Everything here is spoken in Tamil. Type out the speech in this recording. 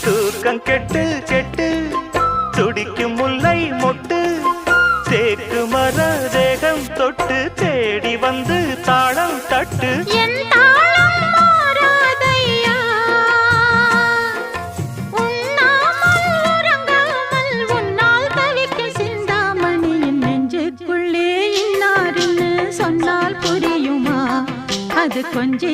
தூக்கம் கெட்டு கெட்டு துடிக்கும் முல்லை மொட்டு தேக்கு மர தேகம் தொட்டு தேடி வந்து தாளம் தட்டு அது கொஞ்சி